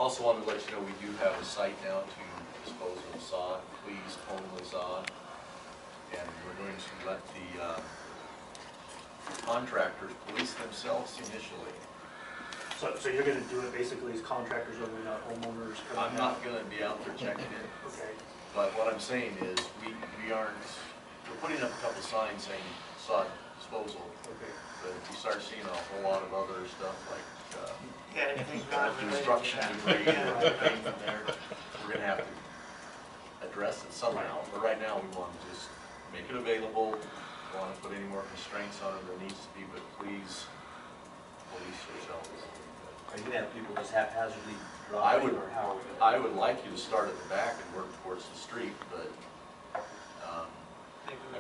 Also wanted to let you know we do have a site now to dispose of sod, pleased homely sod. And we're going to let the contractors police themselves initially. So you're going to do it basically as contractors only, not homeowners? I'm not going to be out there checking it. Okay. But what I'm saying is we aren't, we're putting up a couple signs saying sod disposal. Okay. But if you start seeing a whole lot of other stuff like construction debris or anything from there, we're going to have to address it somehow. But right now we want to just make it available. We want to put any more constraints on it than needs to be, but please police yourselves. Are you going to have people just haphazardly I driving, would, or how? I would like you to start at the back and work towards the street, but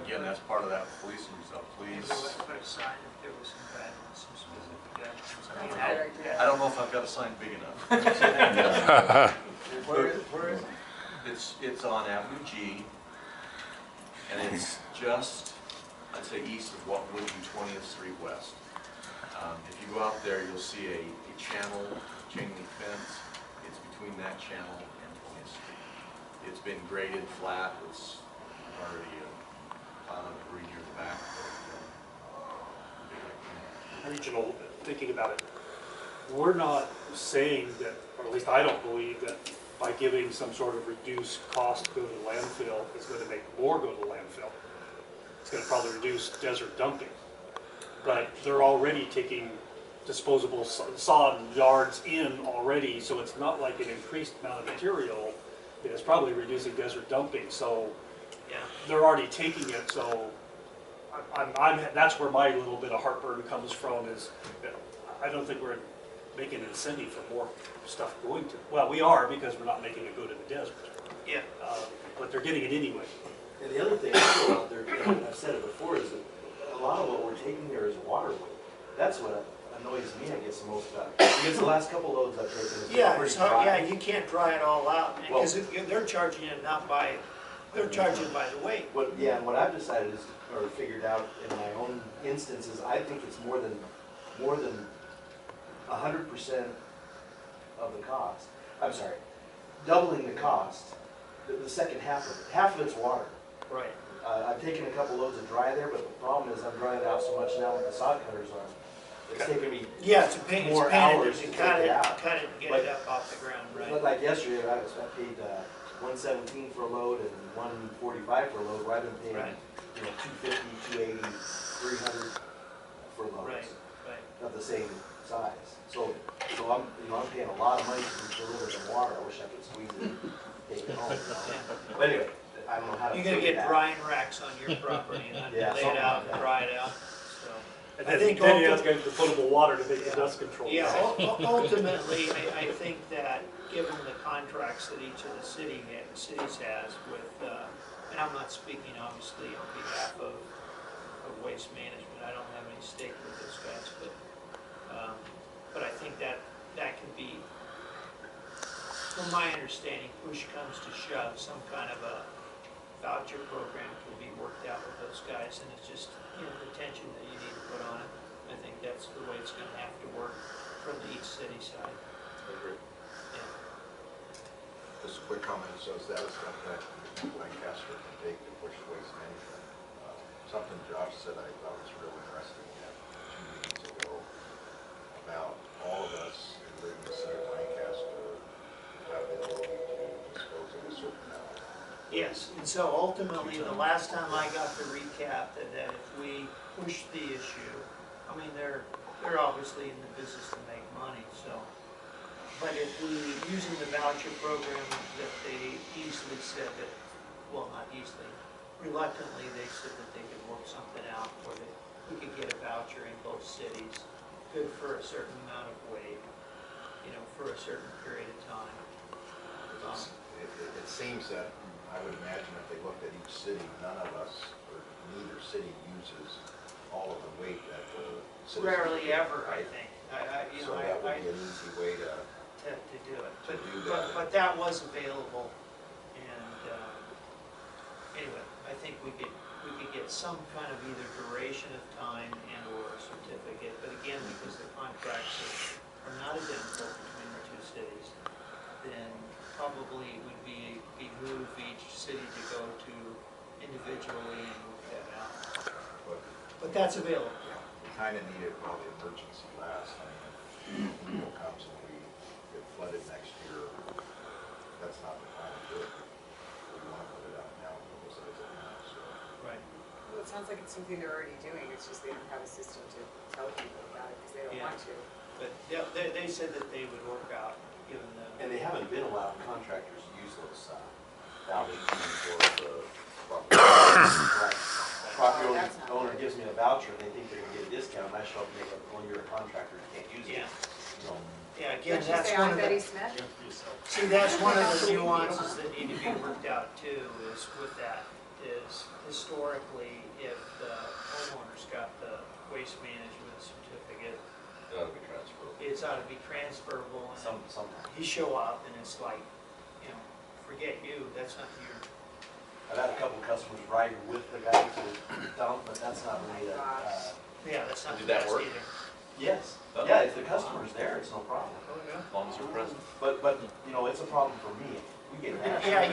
again, that's part of that policing stuff. Please. Put a sign if there was some guidelines, some specific guidelines. I don't know if I've got a sign big enough. Where is it? It's on Avenue G, and it's just, I'd say, east of what would be 20th Street West. If you go out there, you'll see a channel, chain link fence. It's between that channel and 20th Street. It's been graded flat. It's already a pile of debris near the back. Regional, thinking about it, we're not saying that, or at least I don't believe that by giving some sort of reduced cost to go to the landfill, it's going to make more go to the landfill. It's going to probably reduce desert dumping. But they're already taking disposable sod yards in already, so it's not like an increased amount of material. It's probably reducing desert dumping, so Yeah. they're already taking it, so that's where my little bit of heartburn comes from, is that I don't think we're making an incentive for more stuff going to, well, we are, because we're not making it go to the desert. Yeah. But they're getting it anyway. And the other thing also out there, and I've said it before, is that a lot of what we're taking there is waterway. That's what annoys me, I guess, the most about it. Because the last couple loads I've taken is Yeah, pretty so, dry. yeah, you can't dry it all out, Well- because they're charging it not by, they're charging by the weight. And what I've decided is, or figured out in my own instances, I think it's more than 100% of the cost. I'm sorry, doubling the cost, the second half of it. Half of it's water. Right. I've taken a couple loads of dry there, but the problem is I'm drying it out so much now with the sod cutters on. It's taking me Yeah, it's a pain, more hours to to cut take it, it out. cut it and get But- it up off the ground, right? Like yesterday, I paid $117 for a load and $145 for a load. Where I've been paying, Right. $250, $280, $300 for loads Right, right. of the same size. So I'm paying a lot of money to deliver the water. I wish I could squeeze it and take it home. But anyway, I don't know how to. You're gonna figure get that. drying racks on your property, and Yeah, lay it something out like and that. dry it out, so. And I then, think then you have ulti- to get the potable water to make Yeah. the dust control. Yeah, ultimately, I think that given the contracts that each of the cities has with, and I'm not speaking obviously on behalf of waste management, I don't have any stake with those guys, but I think that can be, from my understanding, push comes to shove, some kind of a voucher program can be worked out with those guys, and it's just, the tension that you need to put on it. I think that's the way it's going to have to work from the each city side. I agree. Yeah. Just a quick comment, so that is something that Lancaster can take to push waste management. Something Josh said I thought was real interesting 2 meetings ago about all of us who live in the city of Lancaster have the ability to dispose of a certain amount. Yes, and so ultimately, the last time I got the recap that if we push the issue, I mean, they're obviously in the business to make money, so. But if we, using the voucher program that they easily said that, well, not easily, reluctantly, they said that they could work something out where we could get a voucher in both cities, good for a certain amount of weight, for a certain period of time. It seems that, I would imagine if they looked at each city, none of us, or neither city uses all of the weight that the citizens. Rarely ever, I right? think. So that would be an easy way to do it. do that. But that was available, and anyway, I think we could get some kind of either duration of time and or a certificate, but again, because the contracts are not identical between the two cities, probably would behoove each city to go to individually and work that out. But that's available. We kind of need it while the emergency lasts. I mean, if neal comes and we get flooded next year, that's not the time to do it. We want to put it out now, publicize it now, so. Right. Well, it sounds like it's something they're already doing, it's just they don't have a system to tell people about it because they don't Yeah. want to. But they said that they would work out, given the. And they haven't been allowing contractors to use those vouchers for the property. Right. Property owner gives me a voucher and they think they're gonna get a discount, and I show up and they go, well, you're a contractor, you can't use it. Yeah. So, Yeah, again, Did you that's say one I'm of Betty the, Smith? see, that's one of the nuances that need to be worked out too, is with that, is historically, if the homeowner's got the waste management certificate, It ought to be transferred. it's ought to be transferable, and sometimes. you show up and it's like, you know, forget you, that's not your, I've had a couple customers ride with the guy to dump, but that's not really a, yeah, that's not Did the that best work? either. yes. Oh. Yeah, if the customer's there, it's no problem. Oh, yeah. As long as they're present. But, you know, it's a problem for me. We get mad. Yeah,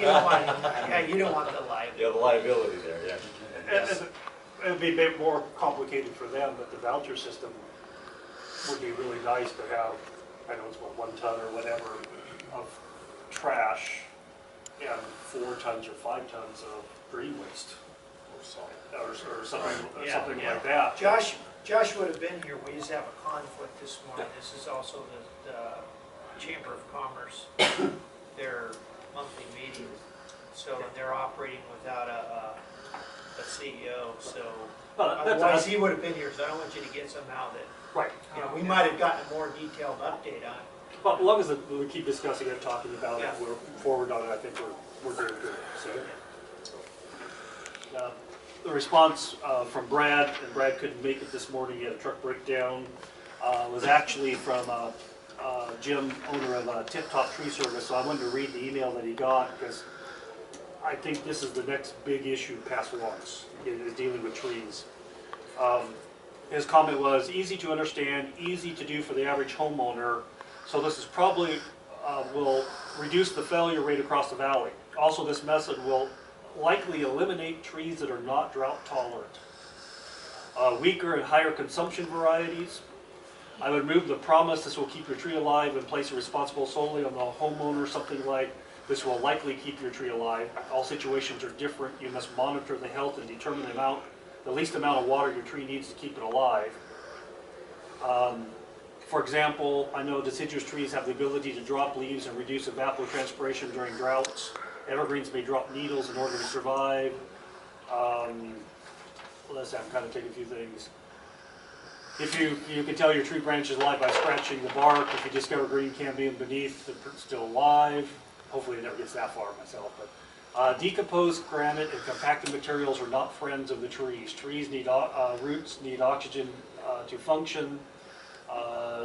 you don't want the liability. Yeah, the liability there, yeah. Yes. It'd be a bit more complicated for them, but the voucher system would be really nice to have, I know it's what, 1 ton or whatever of trash and 4 tons or 5 tons of green waste. Or something, Yeah, something yeah. like that. Josh would have been here, we just have a conflict this morning, this is also the Chamber of Commerce, their monthly meeting, so they're operating without a CEO, so otherwise he would have been here, so I don't want you to get somehow that, Right. you know, we might have gotten a more detailed update on it. But as long as we keep discussing it, talking about it, Yeah. we're forward on it, I think we're doing good. So, the response from Brad, and Brad couldn't make it this morning, he had a truck breakdown, was actually from Jim, owner of Tip Top Tree Service, so I wanted to read the email that he got, because I think this is the next big issue past once, is dealing with trees. His comment was, easy to understand, easy to do for the average homeowner, so this is probably will reduce the failure rate across the valley. Also, this method will likely eliminate trees that are not drought tolerant. Weaker and higher consumption varieties. I would remove the promise this will keep your tree alive and place it responsible solely on the homeowner, something like this will likely keep your tree alive. All situations are different. You must monitor the health and determine the least amount of water your tree needs to keep it alive. For example, I know deciduous trees have the ability to drop leaves and reduce evapotranspiration during droughts. Evergreens may drop needles in order to survive. Let's see, I'm kind of taking a few things. If you can tell your tree branch is alive by scratching the bark. If you discover green cambium beneath, it's still alive. Hopefully it never gets that far myself. But decomposed granite and compacted materials are not friends of the trees. Trees need roots need oxygen to function.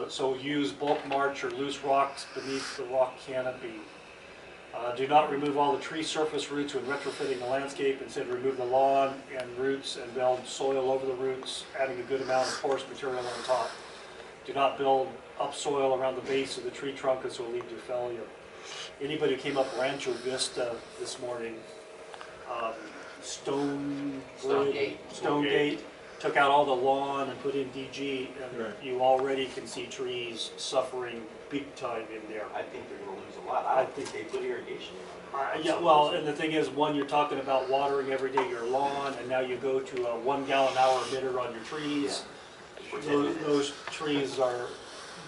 So use bulk mulch or loose rocks beneath the rock canopy. Do not remove all the tree surface roots when retrofitting the landscape. Instead, remove the lawn and roots and build soil over the roots, adding a good amount of porous material on top. Do not build up soil around the base of the tree trunk, as will lead to failure. Anybody who came up Rancho Vista this morning, Stonegate, took out all the lawn and put in DG, and Right. you already can see trees suffering big time in there. I think they're gonna lose a lot. I don't think they put irrigation in. Yeah, well, and the thing is, one, you're talking about watering every day your lawn, and now you go to a 1 gallon hour emitter on your trees. Those trees are,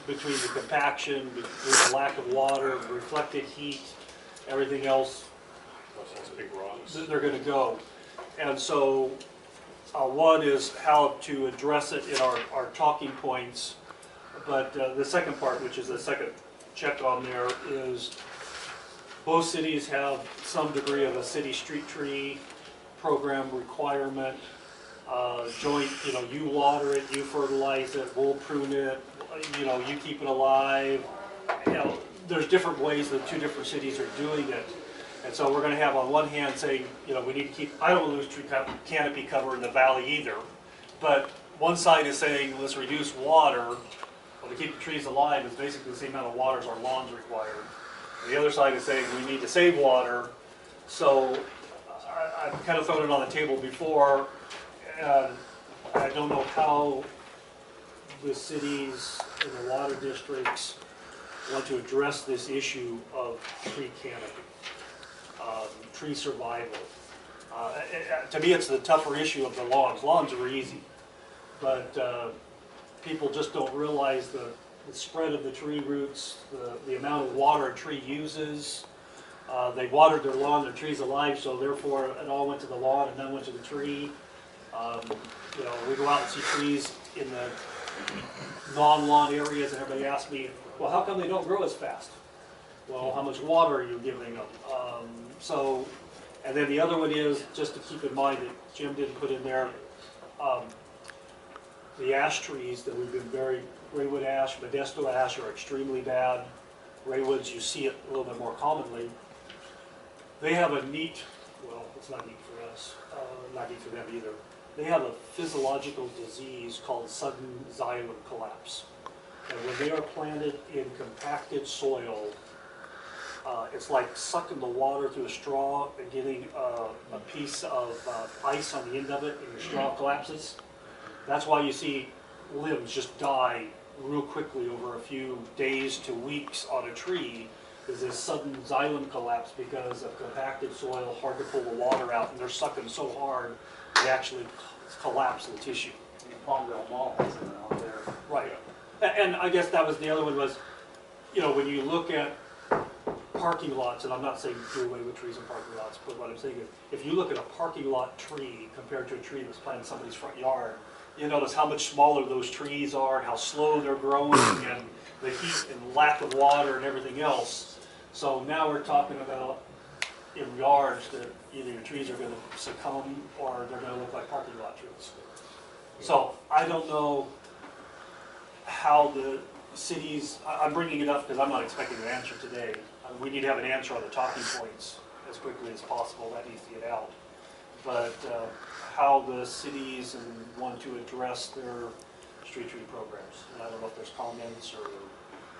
between the compaction, between the lack of water, the reflected heat, everything else, Big rocks. they're gonna go. And so, one is how to address it in our talking points. But the second part, which is the second check on there, is both cities have some degree of a city street tree program requirement. Joint, you water it, you fertilize it, we'll prune it, you keep it alive. There's different ways that 2 different cities are doing it. And so we're going to have on one hand saying, we need to keep, I don't lose tree canopy cover in the valley either. But one side is saying, let's reduce water. Well, to keep the trees alive is basically the same amount of water as our lawns require. The other side is saying we need to save water. So I've kind of thrown it on the table before, and I don't know how the cities and the water districts want to address this issue of tree canopy, tree survival. To me, it's the tougher issue of the lawns. Lawns are easy, but people just don't realize the spread of the tree roots, the amount of water a tree uses. They watered their lawn, their tree's alive, so therefore it all went to the lawn and then went to the tree. You know, we go out and see trees in the non-lawn areas, and everybody asks me, well, how come they don't grow as fast? Well, how much water are you giving them? And then the other one is, just to keep in mind that Jim didn't put in there, the ash trees that we've been Raywood ash, Modesto ash are extremely bad. Raywoods, you see it a little bit more commonly. They have a neat, well, it's not neat for us, not neat for them either. They have a physiological disease called sudden xylem collapse. And when they are planted in compacted soil, it's like sucking the water through a straw and getting a piece of ice on the end of it, and your straw collapses. That's why you see limbs just die real quickly over a few days to weeks on a tree, is this sudden xylem collapse because of compacted soil, hard to pull the water out, and they're sucking so hard they actually collapse the tissue. Palmdale Mall has it out there. Right. And I guess that was the other one was, you know, when you look at parking lots, and I'm not saying do away with trees in parking lots, but what I'm saying is, if you look at a parking lot tree compared to a tree that's planted in somebody's front yard, you notice how much smaller those trees are, and how slow they're growing, and the heat and lack of water and everything else. So now we're talking about in yards that either your trees are going to succumb or they're going to look like parking lot trees. So I don't know how the cities, I'm bringing it up because I'm not expecting an answer today. We need to have an answer on the talking points as quickly as possible. That needs to get out. But how the cities want to address their street tree programs. And I don't know if there's comments or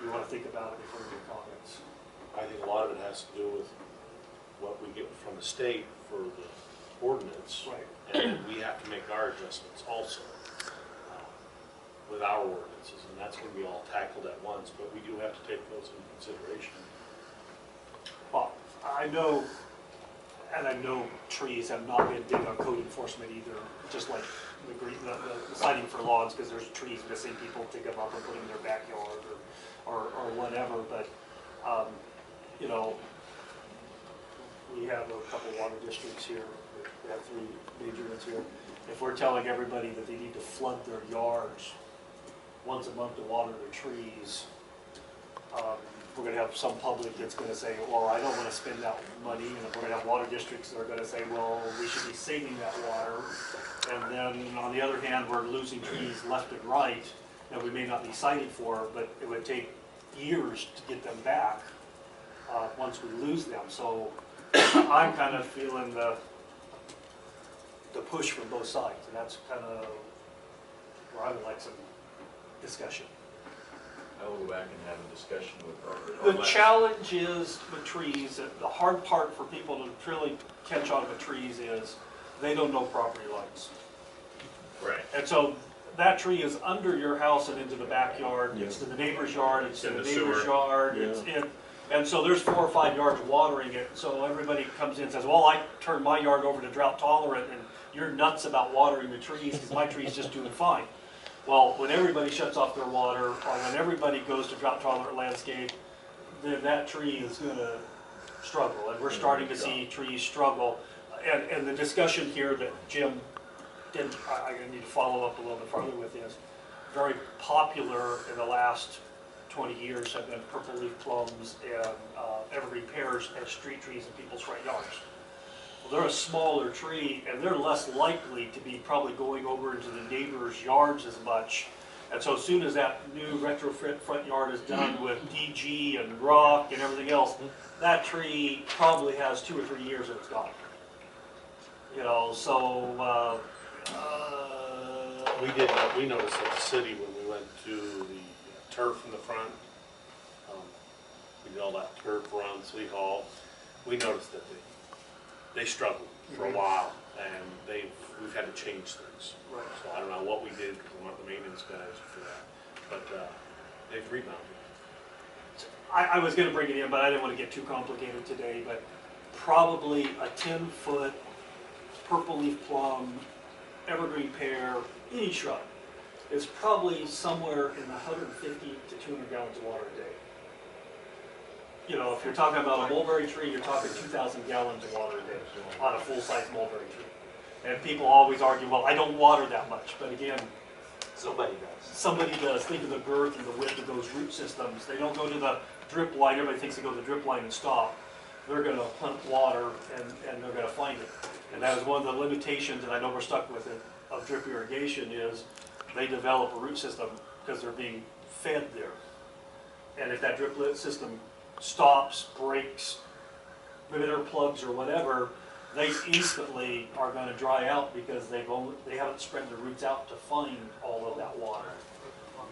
you want to think about it before you get comments. I think a lot of it has to do with what we get from the state for the ordinance. Right. And we have to make our adjustments also with our ordinances, and that's going to be all tackled at once, but we do have to take those into consideration. Well, I know, and I know trees have not been big on code enforcement either, just like the citing for lawns, because there's trees missing, people pick them up and put them in their backyard or whatever, but, you know, we have a couple water districts here, we have 3 major ones here. If we're telling everybody that they need to flood their yards once a month to water their trees, we're going to have some public that's going to say, well, I don't want to spend that money, and we're going to have water districts that are going to say, well, we should be saving that water. And then on the other hand, we're losing trees left and right that we may not be cited for, but it would take years to get them back once we lose them. So I'm kind of feeling the push from both sides, and that's kind of where I would like some discussion. I will go back and have a discussion with our. The challenge is with trees, the hard part for people to really catch on with trees is they don't know property lines. Right. And so that tree is under your house and into the backyard, Yeah. it's to the neighbor's yard, it's to In the the neighbor's sewer. yard, Yeah. it's in, and so there's 4 or 5 yards watering it, so everybody comes in and says, well, I turned my yard over to drought tolerant, and you're nuts about watering the trees, because my tree's just doing fine. Well, when everybody shuts off their water, or when everybody goes to drought tolerant landscape, then that tree is gonna struggle, and we're starting to see trees struggle. And the discussion here that Jim didn't, I need to follow up a little bit further with is, very popular in the last 20 years have been purple leaf plums and evergreen pears as street trees in people's front yards. Well, they're a smaller tree, and they're less likely to be probably going over into the neighbors' yards as much. And so as soon as that new retrofit front yard is done with DG and rock and everything else, that tree probably has 2 or 3 years and it's gone. You know, so We noticed at the city when we went to the turf in the front, we did all that turf run, City Hall, we noticed that they struggled for a while, and we've had to change things. Right. So I don't know what we did, because we're not the maintenance guys for that, but they've rebounded. I was gonna bring it in, but I didn't wanna get too complicated today, but probably a 10-foot purple leaf plum, evergreen pear, any shrub, is probably somewhere in the 150 to 200 gallons of water a day. You know, if you're talking about a mulberry tree, you're talking 2,000 gallons of water a day on a full-size mulberry tree. And people always argue, well, I don't water that much, but again, Somebody does. somebody does. Think of the girth and the width of those root systems. They don't go to the drip line. Everybody thinks they go to the drip line and stop. They're gonna hunt water and they're gonna find it. And that is one of the limitations, and I know we're stuck with it, of drip irrigation is they develop a root system because they're being fed there. And if that drip system stops, breaks, emitter plugs or whatever, they instantly are gonna dry out because they haven't spread their roots out to find all of that water.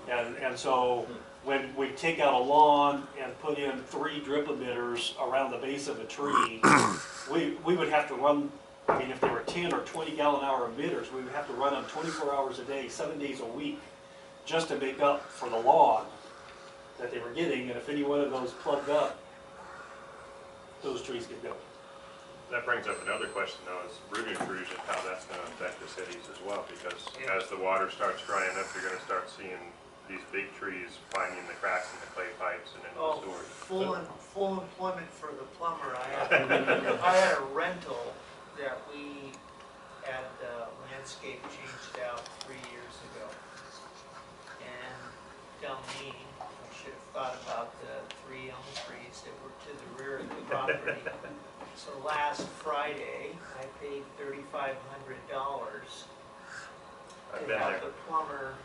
And so when we take out a lawn and put in 3 drip emitters around the base of a tree, we would have to run, I mean, if they were 10 or 20 gallon hour emitters, we would have to run them 24 hours a day, 7 days a week, just to make up for the lawn that they were getting. And if any one of those plugged up, those trees could go. That brings up another question though, is root intrusion, how that's gonna affect the cities as well, because as the water starts drying up, you're gonna start seeing these big trees finding the cracks in the clay pipes and in the Oh, sewers. full employment for the plumber. I had a rental that we had landscape changed out 3 years ago. And tell me, I should have thought about the 3 elm trees that were to the rear of the property. So last Friday, I paid $3,500 I've to been have there. the plumber.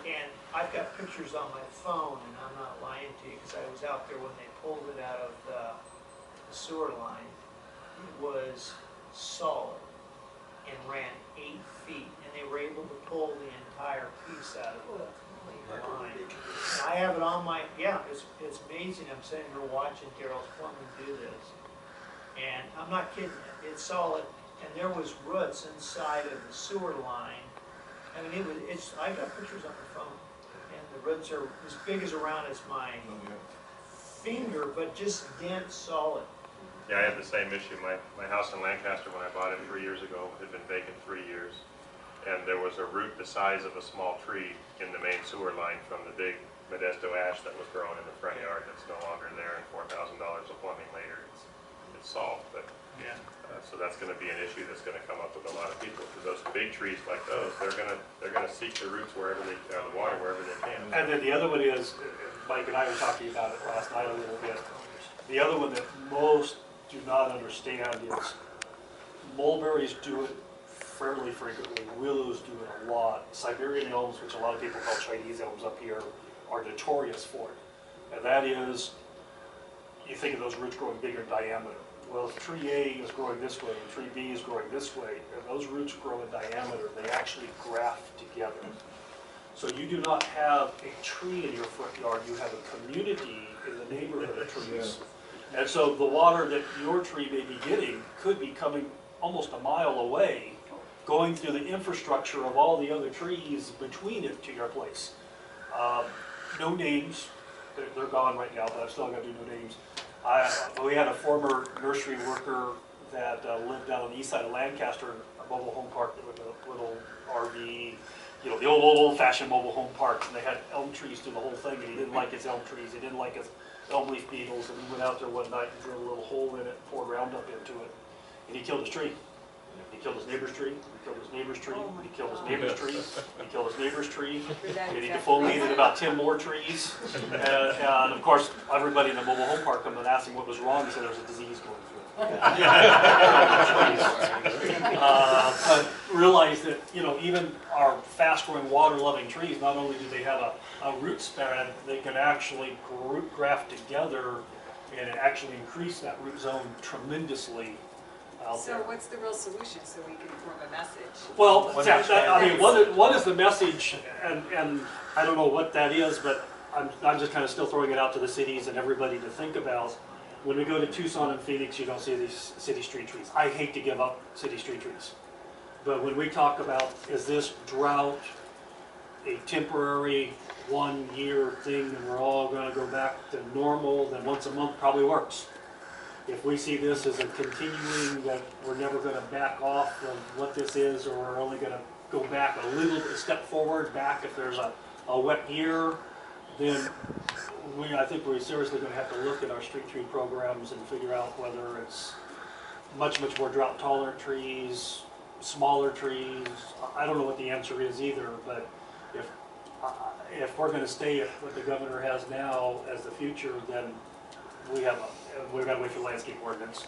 And I've got pictures on my phone, and I'm not lying to you, because I was out there when they pulled it out of the sewer line. It was solid and ran 8 feet, and they were able to pull the entire piece out of the line. And I have it on my, yeah, it's amazing. I'm sitting here watching Daryl's plumbing do this. And I'm not kidding you, it's solid, and there was roots inside of the sewer line. I mean, I've got pictures on my phone, and the roots are as big as around as my finger, but just dense, solid. Yeah, I had the same issue. My house in Lancaster, when I bought it 3 years ago, had been vacant 3 years. And there was a root the size of a small tree in the main sewer line from the big Modesto ash that was growing in the front yard that's no longer there, and $4,000 of plumbing later, it's solved. But Yeah. so that's going to be an issue that's going to come up with a lot of people, because those big trees like those, they're going to seek the roots wherever they, the water wherever they can. And then the other one is, Mike and I were talking about it last night a little bit. The other one that most do not understand is mulberries do it fairly frequently, willows do it a lot. Siberian elms, which a lot of people call Chinese elms up here, are notorious for it. And that is, you think of those roots growing bigger in diameter. Well, if tree A is growing this way and tree B is growing this way, and those roots grow in diameter, they actually graft together. So you do not have a tree in your front yard, you have a community in the neighborhood of trees. And so the water that your tree may be getting could be coming almost a mile away, going through the infrastructure of all the other trees between it to your place. No names, they're gone right now, but I've still got to do no names. We had a former nursery worker that lived down on the east side of Lancaster, a mobile home park with a little RV, you know, the old-fashioned mobile home parks, and they had elm trees through the whole thing, and he didn't like his elm trees, he didn't like his elm leaf beetles, and he went out there one night and drilled a little hole in it, poured Roundup into it, and he killed his tree. He killed his neighbor's tree, he killed his neighbor's tree, he killed his neighbor's tree, he killed his neighbor's tree, and he defoliated about 10 more trees. And of course, everybody in the mobile home park come and asked him what was wrong, he said there was a disease going through it. But realize that, you know, even our fast-growing, water-loving trees, not only do they have a root spread, they can actually graft together and actually increase that root zone tremendously. So what's the real solution so we can form a message? Well, I mean, what is the message, and I don't know what that is, but I'm just kind of still throwing it out to the cities and everybody to think about. When we go to Tucson and Phoenix, you don't see these city street trees. I hate to give up city street trees. But when we talk about, is this drought a temporary 1 year thing and we're all gonna go back to normal, then once a month probably works. If we see this as a continuing, that we're never gonna back off of what this is, or we're only gonna go back a step forward back if there's a wet year, then I think we're seriously gonna have to look at our street tree programs and figure out whether it's much more drought tolerant trees, smaller trees. I don't know what the answer is either, but if we're gonna stay at what the governor has now as the future, then we've got to wait for the landscape ordinance.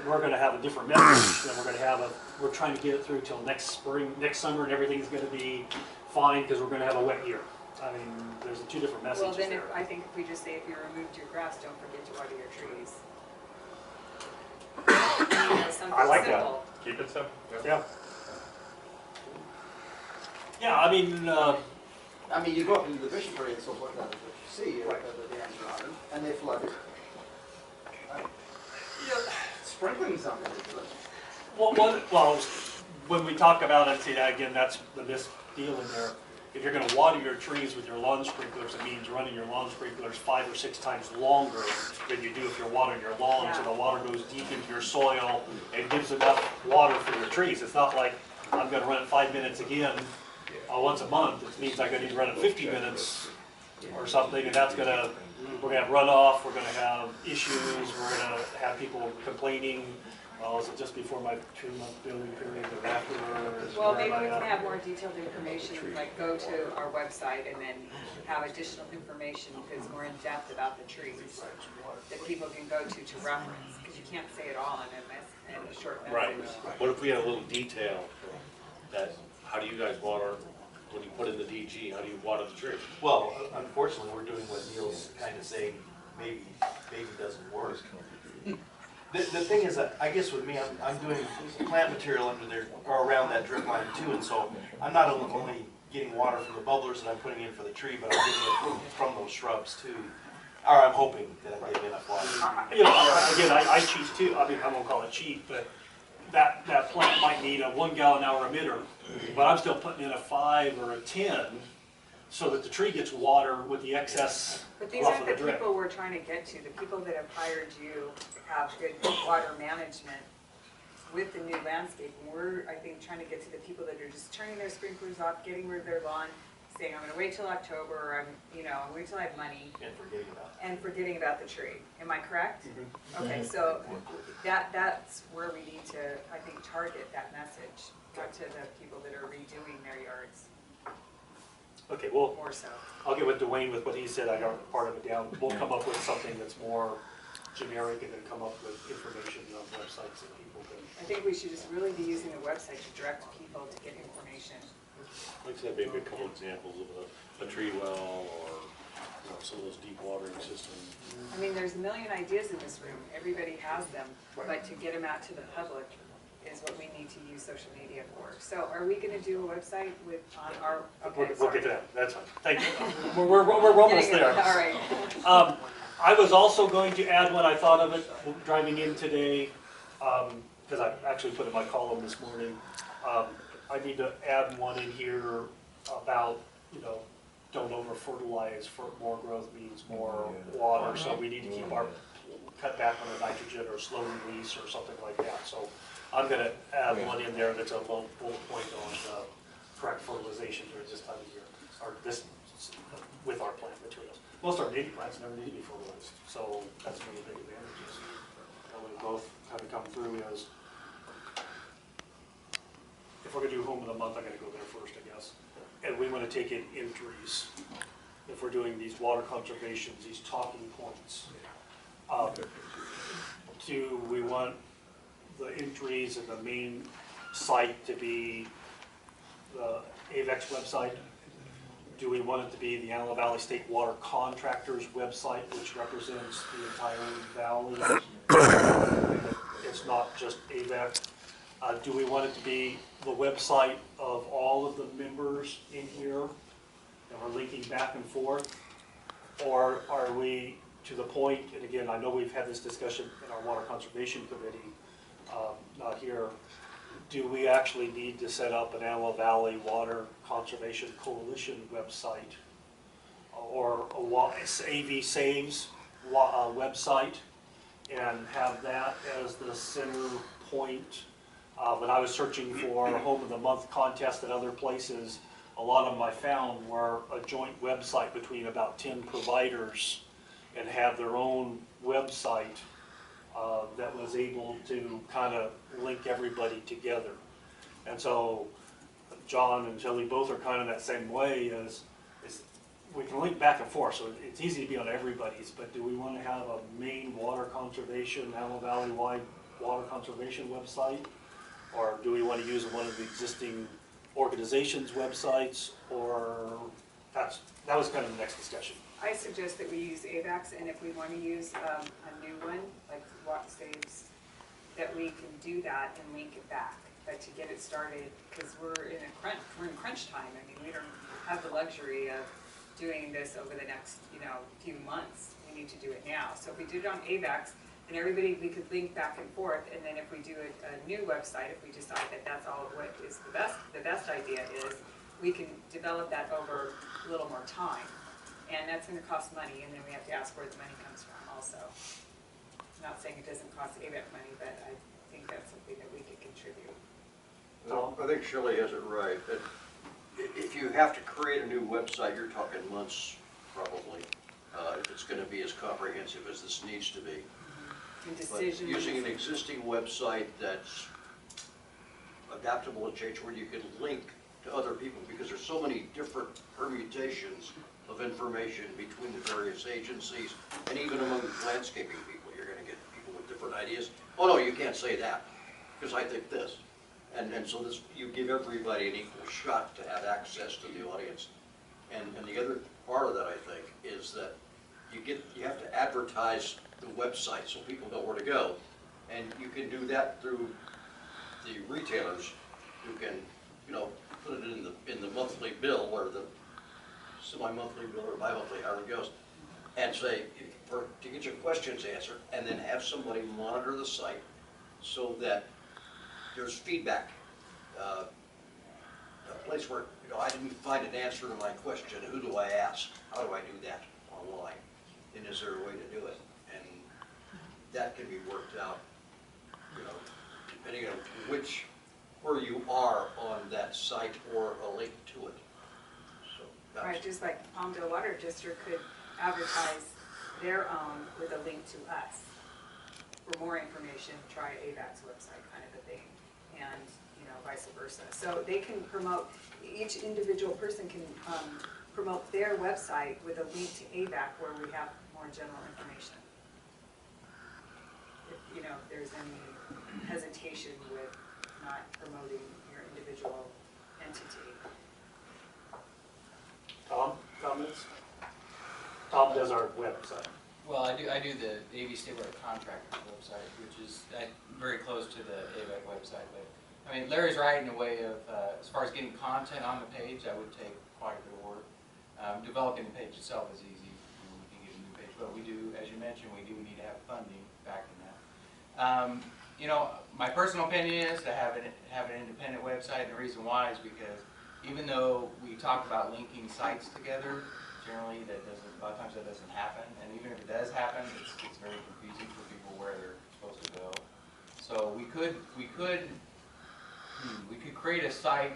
We're gonna have a different message, and we're trying to get it through till next spring, next summer, and everything's gonna be fine, because we're gonna have a wet year. I mean, there's two different messages Well, then there. I think if we just say, if you removed your grass, don't forget to water your trees. You know, something I like that. simple. Keep it simple. Yeah. Yeah, I mean, I mean, you go up into the Bishop area and so forth, that's what you see, the dams are on them, and they flood it. Sprinkling something. well, when we talk about it, see, again, that's the deal in there. If you're gonna water your trees with your lawn sprinklers, it means running your lawn sprinklers 5 or 6 times longer than you do if you're watering your lawn, so the water goes deep into your soil and gives enough water for your trees. It's not like I'm gonna run it 5 minutes again once a month. It means I'm gonna need to run it 50 minutes or something, and we're gonna have runoff, we're gonna have issues, we're gonna have people complaining. Is it just before my 2-month billing period or afterwards? Well, maybe we can have more detailed information, like go to our website and then have additional information that's more in depth about the trees that people can go to reference, because you can't say it all in a short message. Right. What if we had a little detail that, how do you guys water, when you put in the DG, how do you water the tree? Well, unfortunately, we're doing what Neal's kind of saying, maybe doesn't work. The thing is, that I guess with me, I'm doing plant material under there, or around that drip line too, and so I'm not only getting water from the bubblers that I'm putting in for the tree, but I'm getting it from those shrubs too. Or I'm hoping that I'm getting enough water. Again, I cheat too. I mean, I won't call it cheat, but that plant might need a 1 gallon hour emitter, but I'm still putting in a 5 or a 10 so that the tree gets water with the excess But these off aren't of the the drip. people we're trying to get to. The people that have hired you have good water management with the new landscape. And we're, I think, trying to get to the people that are just turning their sprinklers off, getting rid of their lawn, saying, I'm gonna wait till October, or I'm wait till I have money, And forgetting about the tree. Am I correct? Okay, so that's where we need to, I think, target that message, not to the people that are redoing their yards, Okay, well, more so. I'll get with Dwayne with what he said. I got part of it down. We'll come up with something that's more generic, and then come up with information on websites that people can. I think we should just really be using the website to direct people to get information. Like I said, maybe a couple examples of a tree well, or some of those deep watering systems. I mean, there's a million ideas in this room. Everybody has them, but to get them out to the public is what we need to use social media for. So are we gonna do a website on our, okay, We'll sorry. get to that. That's fine. Thank you. We're almost Getting it. there. All right. I was also going to add when I thought of it driving in today, because I actually put in my column this morning. I need to add one in here about, don't over fertilize. More growth means more water, so we need to keep cut back on the nitrogen or slow release or something like that. So I'm going to add one in there that's a little bullet point on correct fertilization during this time of year, or with our plant materials. Most of our native plants never need to be fertilized, so that's one of the big advantages. We both kind of come through as, if we're going to do home of the month, I'm going to go there first, I guess. And we want to take in entries. If we're doing these water conservations, these talking points. Do we want the entries and the main site to be the AVECC website? Do we want it to be the Antelope Valley State Water Contractors website, which represents the entire valley? It's not just AVECC. Do we want it to be the website of all of the members in here? And we're linking back and forth? Or are we to the point, and again, I know we've had this discussion in our Water Conservation Committee, not here, do we actually need to set up an Antelope Valley Water Conservation Coalition website? Or a AV Saves website, and have that as the center point? When I was searching for Home of the Month contest and other places, a lot of them I found were a joint website between about 10 providers and have their own website that was able to kind of link everybody together. And so John and Shelley both are kind of that same way, as we can link back and forth, so it's easy to be on everybody's, but do we want to have a main water conservation, Antelope Valley-wide water conservation website? Or do we want to use one of the existing organizations' websites? Or that was kind of the next discussion. I suggest that we use AVECC, and if we want to use a new one, like What Saves, that we can do that and link it back. But to get it started, because we're in crunch time. I mean, we don't have the luxury of doing this over the next, few months. We need to do it now. So if we did it on AVECC, and everybody, we could link back and forth, and then if we do a new website, if we decide that that's all what is the best idea is, we can develop that over a little more time. And that's gonna cost money, and then we have to ask where the money comes from also. I'm not saying it doesn't cost AVECC money, but I think that's something that we could contribute. Well, I think Shelley has it right. If you have to create a new website, you're talking months probably, if it's going to be as comprehensive as this needs to be. And But decisions. using an existing website that's adaptable and change, where you can link to other people, because there's so many different permutations of information between the various agencies, and even among landscaping people, you're going to get people with different ideas. Oh no, you can't say that, because I think this. And so this, you give everybody an equal shot to have access to the audience. And the other part of that, I think, is that you have to advertise the website so people know where to go. And you can do that through the retailers who can, put it in the monthly bill, or the semi-monthly bill, or bi-monthly, however it goes, and say, to get your questions answered, and then have somebody monitor the site so that there's feedback. A place where, I didn't find an answer to my question, who do I ask? How do I do that online? And is there a way to do it? And that can be worked out, depending on where you are on that site or a link to it. So Right, just like Palmdale Water District could advertise their own with a link to us. For more information, try AVECC's website, kind of a thing, and vice versa. So they can promote, each individual person can promote their website with a link to AVECC where we have more general information. If there's any hesitation with not promoting your individual entity. Tom, comments? Tom does our website. Well, I do the AV State Water Contractors website, which is very close to the AVECC website. But I mean, Larry's right in a way of, as far as getting content on the page, that would take quite a bit of work. Developing the page itself is easy. We can get a new page, but we do, as you mentioned, we do need to have funding back in that. My personal opinion is to have an independent website, and the reason why is because even though we talk about linking sites together, generally a lot of times that doesn't happen, and even if it does happen, it's very confusing for people where they're supposed to go. So we could create a site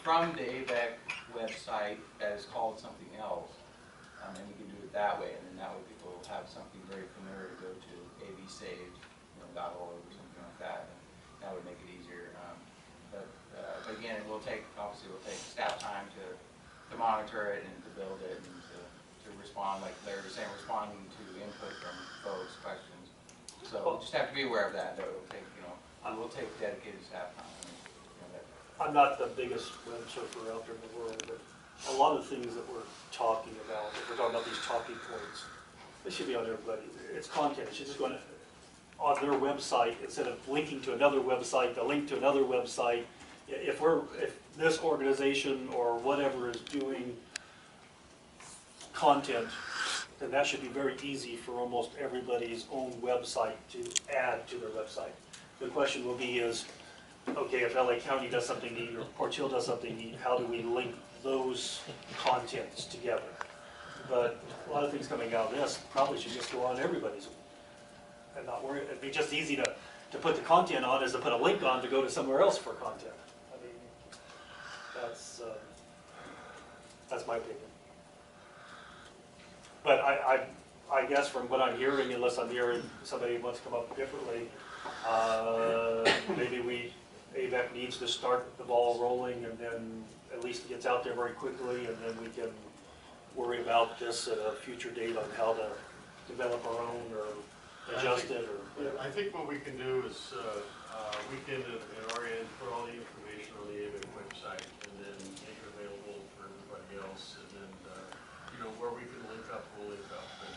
from the AVECC website that is called something else, and we can do it that way, and then that way people will have something very familiar to go to, avsaved.org or something like that, and that would make it easier. But again, it will take staff time to monitor it and to build it and to respond, like Larry was saying, responding to input from folks, questions. So we just have to be aware of that. That it will take dedicated staff time. I'm not the biggest web surfer out there in the world, but a lot of the things that we're talking about, if we're talking about these talking points, they should be on everybody. It's content. It should just go on their website instead of linking to another website, the link to another website. If this organization or whatever is doing content, then that should be very easy for almost everybody's own website to add to their website. The question will be is, okay, if LA County does something neat or Port Hill does something neat, how do we link those contents together? But a lot of things coming out of this probably should just go on everybody's and not worry. It'd be just easy to put the content on as to put a link on to go to somewhere else for content. I mean, that's my opinion. But I guess from what I'm hearing, unless I'm hearing somebody wants to come up differently, maybe AVECC needs to start the ball rolling and then at least it gets out there very quickly and then we can worry about this at a future date on how to develop our own or adjust it or whatever. I think what we can do is, we can at our end put all the information on the AVECC website and then make it available for everybody else. And then, where we can link up, we'll link up and,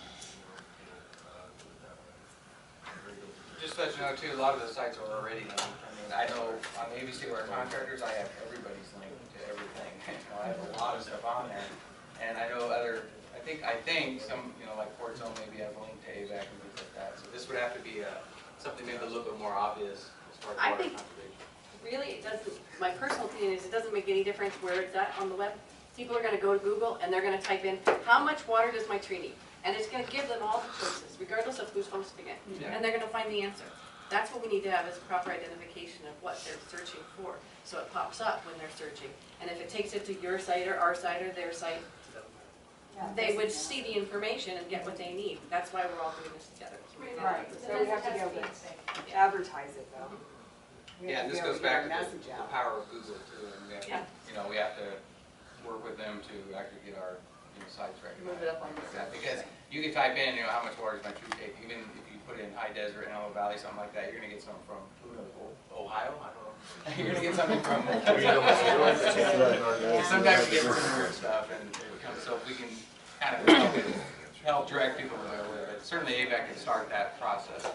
do it that way. Very good. Just to let you know too, a lot of the sites are already linked. I mean, I know on the AVECC where contractors, I have everybody's linked to everything. I have a lot of stuff on there. And I know I think some, like Port Zone maybe has a link to AVECC and things like that. So this would have to be something maybe a little bit more obvious as far as I water think- conservation. Really, it doesn't, my personal opinion is it doesn't make any difference where it's at on the web. People are gonna go to Google and they're gonna type in, how much water does my tree need? And it's gonna give them all the choices, regardless of who's hosting it. Yeah. And they're gonna find the answer. That's what we need to have is proper identification of what they're searching for. So it pops up when they're searching. And if it takes it to your site or our site or their site, they would see the information and get what they need. That's why we're all doing this together. Right, so we have to be able to advertise it though. We Yeah, have and to this be able goes to get our back to message the out. power of Google too. And we have Yeah. to, we have to work with them to actually get our sites recognized. Move it up on the like that. Because you can type in, how much water is my tree take, even if you put in high desert, Antelope Valley, something like that, you're gonna get something from, who knows, Ohio? I don't know. You're gonna get something from. Sometimes you get some weird stuff and it becomes, so if we can kind of help direct people to where, but certainly AVECC can start that process.